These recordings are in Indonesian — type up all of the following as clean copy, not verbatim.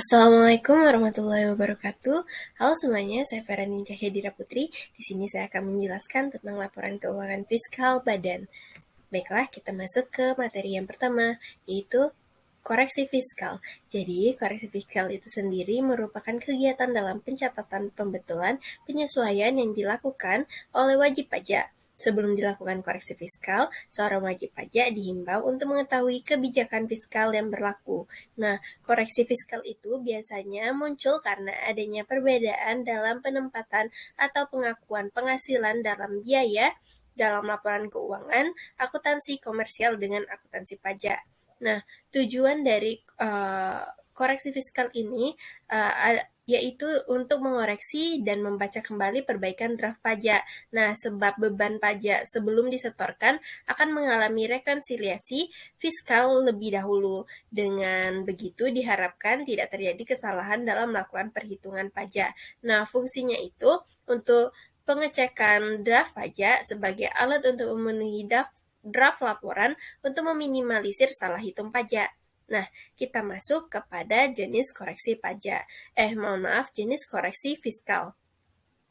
Assalamualaikum warahmatullahi wabarakatuh. Halo semuanya, saya Farani Cahyadira Putri. Di sini saya akan menjelaskan tentang laporan keuangan fiskal badan. Baiklah, kita masuk ke materi yang pertama, yaitu koreksi fiskal. Jadi, koreksi fiskal itu sendiri merupakan kegiatan dalam pencatatan pembetulan penyesuaian yang dilakukan oleh wajib pajak. Sebelum dilakukan koreksi fiskal, seorang wajib pajak dihimbau untuk mengetahui kebijakan fiskal yang berlaku. Nah, koreksi fiskal itu biasanya muncul karena adanya perbedaan dalam penempatan atau pengakuan penghasilan dalam biaya dalam laporan keuangan, akuntansi komersial dengan akuntansi pajak. Nah, tujuan dari koreksi fiskal ini yaitu untuk mengoreksi dan membaca kembali perbaikan draft pajak. Nah, sebab beban pajak sebelum disetorkan akan mengalami rekonsiliasi fiskal lebih dahulu. Dengan begitu diharapkan tidak terjadi kesalahan dalam melakukan perhitungan pajak. Nah, fungsinya itu untuk pengecekan draft pajak sebagai alat untuk memenuhi draft laporan untuk meminimalisir salah hitung pajak. Nah, kita masuk kepada jenis koreksi pajak. Jenis koreksi fiskal.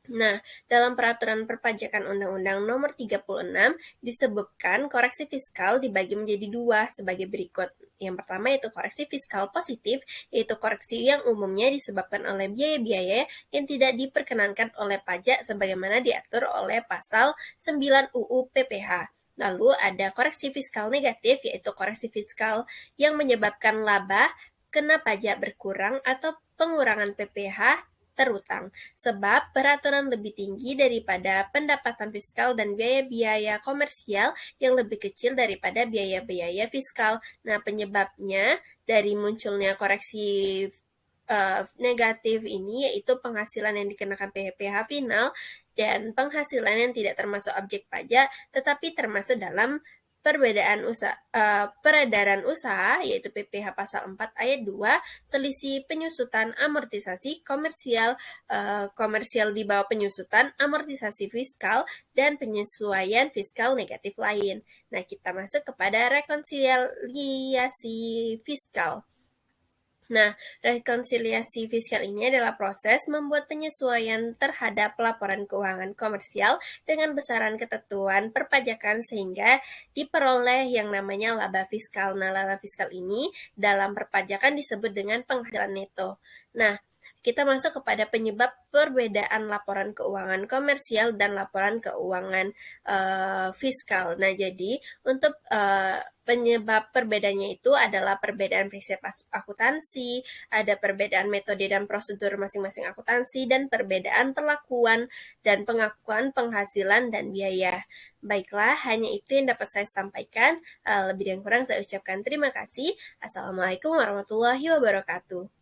Nah, dalam peraturan perpajakan Undang-Undang Nomor 36 disebutkan koreksi fiskal dibagi menjadi dua sebagai berikut. Yang pertama yaitu koreksi fiskal positif, yaitu koreksi yang umumnya disebabkan oleh biaya-biaya yang tidak diperkenankan oleh pajak sebagaimana diatur oleh pasal 9 UU PPH. Lalu ada koreksi fiskal negatif, yaitu koreksi fiskal yang menyebabkan laba, kena pajak berkurang, atau pengurangan PPH terutang, sebab peraturan lebih tinggi daripada pendapatan fiskal dan biaya-biaya komersial yang lebih kecil daripada biaya-biaya fiskal. Nah, penyebabnya dari munculnya koreksi negatif ini yaitu penghasilan yang dikenakan PPH final dan penghasilan yang tidak termasuk objek pajak tetapi termasuk dalam peredaran usaha yaitu PPH pasal 4 ayat 2, selisih penyusutan amortisasi komersial di bawah penyusutan amortisasi fiskal dan penyesuaian fiskal negatif lain. Nah, kita masuk kepada rekonsiliasi fiskal. Nah, rekonsiliasi fiskal ini adalah proses membuat penyesuaian terhadap laporan keuangan komersial dengan besaran ketentuan perpajakan sehingga diperoleh yang namanya laba fiskal. Nah, laba fiskal ini dalam perpajakan disebut dengan penghasilan neto. Nah, kita masuk kepada penyebab perbedaan laporan keuangan komersial dan laporan keuangan fiskal. Nah, jadi untuk penyebab perbedaannya itu adalah perbedaan prinsip akuntansi, ada perbedaan metode dan prosedur masing-masing akuntansi, dan perbedaan perlakuan dan pengakuan penghasilan dan biaya. Baiklah, hanya itu yang dapat saya sampaikan. Lebih dan kurang saya ucapkan terima kasih. Assalamualaikum warahmatullahi wabarakatuh.